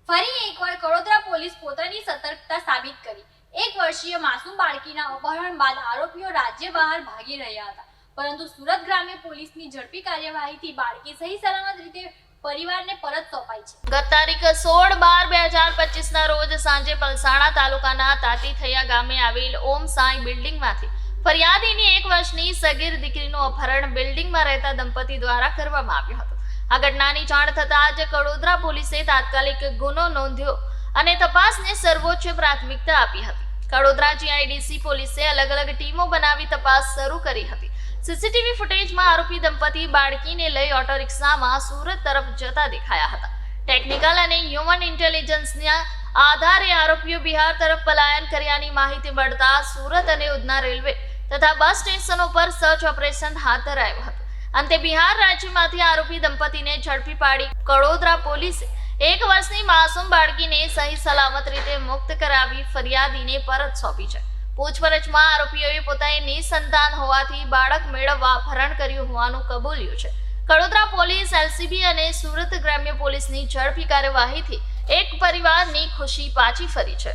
ફરી એકવાર કડોદરા પોલીસ પોતાની સતર્કતા સાબિત કરી। 1 વર્ષીય માસૂમ બાળકીના અપહરણ બાદ આરોપીઓ રાજ્ય બહાર ભાગી રહ્યા હતા, પરંતુ સુરત ગ્રામ્ય પોલીસની ઝડપી કાર્યવાહીથી બાળકી સહી સલામત રીતે પરિવારને પરત સોંપાઈ છે। ગત તારીખ 16/12/2025ના રોજ સાંજે પલસાણા તાલુકાના તાતીથૈયા ગામે આવેલ ઓમ સાંઈ બિલ્ડિંગમાંથી ફરિયાદીની 1 વર્ષની સગીર દીકરીનું અપહરણ બિલ્ડિંગમાં રહેતા દંપતી દ્વારા કરવામાં આવ્યું હતું। આ ઘટનાની જાણ થતાં જ કડોદરા પોલીસે તાત્કાલિક ગુનો નોંધ્યો અને તપાસને સર્વોચ્ચ પ્રાથમિકતા આપી હતી। કડોદરા જીઆઈડીસી પોલીસે અલગ અલગ ટીમો બનાવી તપાસ શરૂ કરી હતી। સીસીટીવી ફૂટેજમાં આરોપી દંપતી બાળકીને લઈ ઓટો રિક્ષામાં સુરત તરફ જતા દેખાયા હતા। ટેકનિકલ અને હ્યુમન ઇન્ટેલિજન્સના આધારે આરોપીઓ બિહાર તરફ પલાયન કર્યાની માહિતી મળતા સુરત અને ઉધના રેલવે તથા બસ સ્ટેશનો પર સર્ચ ઓપરેશન હાથ ધરાયું હતું। અંતે બિહાર રાજ્યમાંથી આરોપી દંપતીને ઝડપી પાડી કડોદરા પોલીસે 1 વર્ષની માસૂમ બાળકીને સહી સલામત રીતે મુક્ત કરાવી ફરિયાદીને પરત સોંપી છે। પૂછપરછમાં આરોપીઓએ પોતાની નિસંતાન હોવાથી બાળક મેળવવા અપહરણ કર્યું હોવાનું કબૂલ્યું છે। કડોદરા પોલીસ, એલસીબી અને સુરત ગ્રામ્ય પોલીસની ઝડપી કાર્યવાહીથી એક પરિવારની ખુશી પાછી ફરી છે।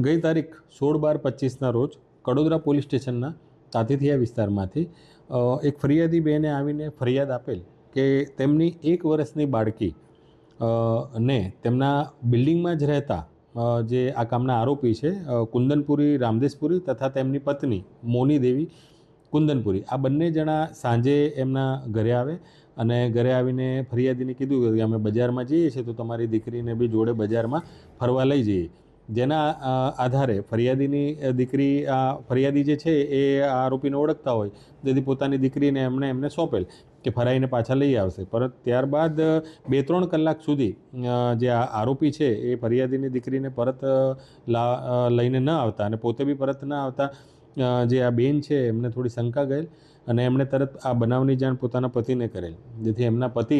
ગઈ તારીખ 16/12/25ના રોજ કડોદરા પોલીસ સ્ટેશનના તાતીથિયા વિસ્તારમાંથી એક ફરિયાદી બેને આવીને ફરિયાદ આપેલ કે તેમની 1 વર્ષની બાળકી ને તેમના બિલ્ડિંગમાં જ રહેતા જે આ કામના આરોપી છે કુંદનપુરી રામદેશપુરી તથા તેમની પત્ની મોની દેવી કુંદનપુરી, આ બંને જણા સાંજે એમના ઘરે આવે અને ઘરે આવીને ફરિયાદીને કીધું કે અમે બજારમાં જઈએ છીએ તો તમારી દીકરીને બી જોડે બજારમાં ફરવા લઈ જઈએ। જેના આધારે ફરિયાદીની દીકરી ફરિયાદી જે છે એ આરોપીને ઓળખતા હોય, જેથી પોતાની દીકરીને એમને સોંપેલ કે ફરાઈને પાછા લઈ આવશે। પરંતુ ત્યારબાદ 2-3 કલાક સુધી જે આરોપી છે એ ફરિયાદીની દીકરીને પરત લઈને ન આવતા અને પોતે બી પરત ન આવતા જે આ બેન છે એમને થોડી શંકા ગયેલ અને એમણે તરત આ બનાવની જાણ પોતાના પતિને કરેલ, જેથી એમના પતિ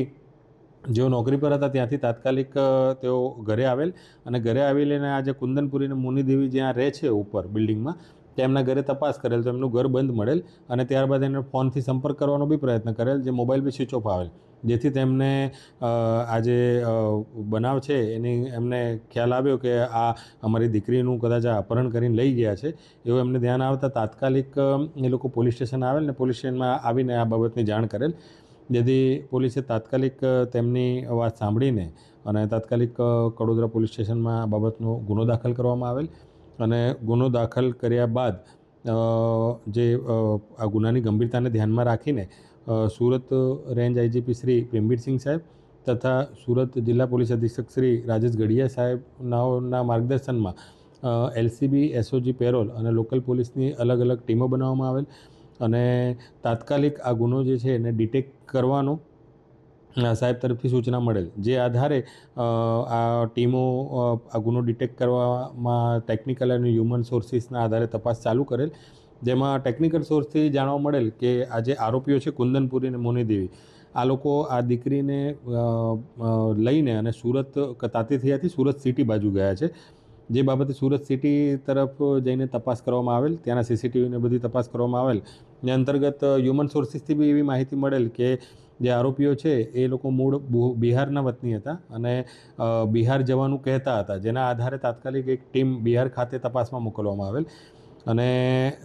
જેઓ નોકરી પર હતા ત્યાંથી તાત્કાલિક તેઓ ઘરે આવેલ અને ઘરે આવીને આ જે કુંદનપુરીને મોની દેવી જ્યાં રહે છે ઉપર બિલ્ડિંગમાં તેમના ઘરે તપાસ કરેલ તો એમનું ઘર બંધ મળેલ અને ત્યારબાદ એને ફોનથી સંપર્ક કરવાનો બી પ્રયત્ન કરેલ, જે મોબાઈલ બી સ્વિચ ઓફ આવેલ, જેથી તેમને આ જે બનાવ છે એમને ખ્યાલ આવ્યો કે આ અમારી દીકરીનું કદાચ આ અપહરણ કરીને લઈ ગયા છે એવું એમને ધ્યાન આવતા તાત્કાલિક એ લોકો પોલીસ સ્ટેશન આવેલ ને પોલીસ સ્ટેશનમાં આવીને આ બાબતની જાણ કરેલ, જેથી પોલીસે તાત્કાલિક તેમની વાત સાંભળીને અને તાત્કાલિક કડોદરા પોલીસ સ્ટેશનમાં આ બાબતનો ગુનો દાખલ કરવામાં આવેલ અને ગુનો દાખલ કર્યા બાદ જે આ ગુનાની ગંભીરતાને ધ્યાનમાં રાખીને સુરત રેન્જ આઈજીપી શ્રી પ્રેમવીરસિંહ સાહેબ તથા સુરત જિલ્લા પોલીસ અધિક્ષક શ્રી રાજેશ ગઢિયા સાહેબના માર્ગદર્શનમાં એલસીબી, એસઓજી પેરોલ અને લોકલ પોલીસની અલગ અલગ ટીમો બનાવવામાં આવેલ અને તાત્કાલિક આ ગુનો જે છે એને ડિટેક્ટ કરવાનો સાહેબ તરફથી સૂચના મળેલ, જે આધારે આ ટીમો આ ગુનો ડિટેક્ટ કરવામાં ટેકનિકલ અને હ્યુમન સોર્સિસના આધારે તપાસ ચાલુ કરેલ, જેમાં ટેકનિકલ સોર્સથી જાણવા મળેલ કે આ જે આરોપીઓ છે કુંદનપુરી અને મોની દેવી આ લોકો આ દીકરીને લઈને અને સુરત તાતીથિયાથી સુરત સિટી બાજુ ગયા છે, જે બાબતે સુરત સિટી તરફ જઈને તપાસ કરવામાં આવેલ, ત્યાંના સીસીટીવીને બધી તપાસ કરવામાં આવેલ। એ અંતર્ગત હ્યુમન સોર્સિસથી બી એવી માહિતી મળેલ કે જે આરોપીઓ છે એ લોકો મૂળ બિહારના વતની હતા અને બિહાર જવાનું કહેતા હતા, જેના આધારે તાત્કાલિક એક ટીમ બિહાર ખાતે તપાસમાં મોકલવામાં આવેલ અને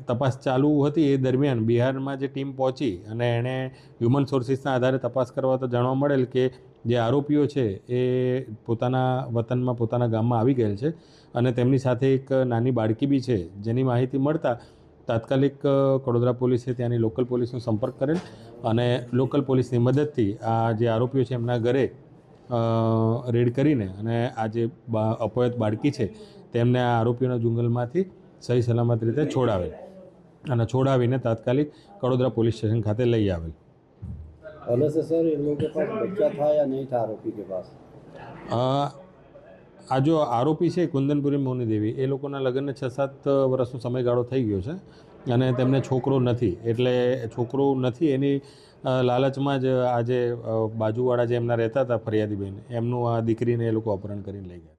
તપાસ ચાલુ હતી એ દરમિયાન બિહારમાં જે ટીમ પહોંચી અને એણે હ્યુમન સોર્સિસના આધારે તપાસ કરવા તો જાણવા મળેલ કે જે આરોપીઓ છે એ પોતાના વતનમાં પોતાના ગામમાં આવી ગયેલ છે અને તેમની સાથે એક નાની બાળકી બી છે, જેની માહિતી મળતા તાત્કાલિક કડોદરા પોલીસે ત્યાંની લોકલ પોલીસનો સંપર્ક કરેલ અને લોકલ પોલીસની મદદથી આ જે આરોપીઓ છે એમના ઘરે રેડ કરીને અને આ જે અપહૃત બાળકી છે તેમને આ આરોપીઓના જંગલમાંથી સહી સલામત રીતે છોડાવેલ અને છોડાવીને તાત્કાલિક કડોદરા પોલીસ સ્ટેશન ખાતે લઈ આવેલ। पहले से सर इन लोगों के पास बच्चा था या नहीं था आरोपी के पास? આ જો આરોપી છે કુંદનપુરી મોની દેવી એ લોકોના લગ્નને 6-7 વર્ષનો સમયગાળો થઈ ગયો છે અને તેમને છોકરો નથી, એટલે છોકરો નથી એની લાલચમાં જ આજે બાજુવાળા જે એમના રહેતા હતા ફરિયાદીબેન એમનું આ દીકરીને એ લોકો અપહરણ કરીને લઈ ગયા।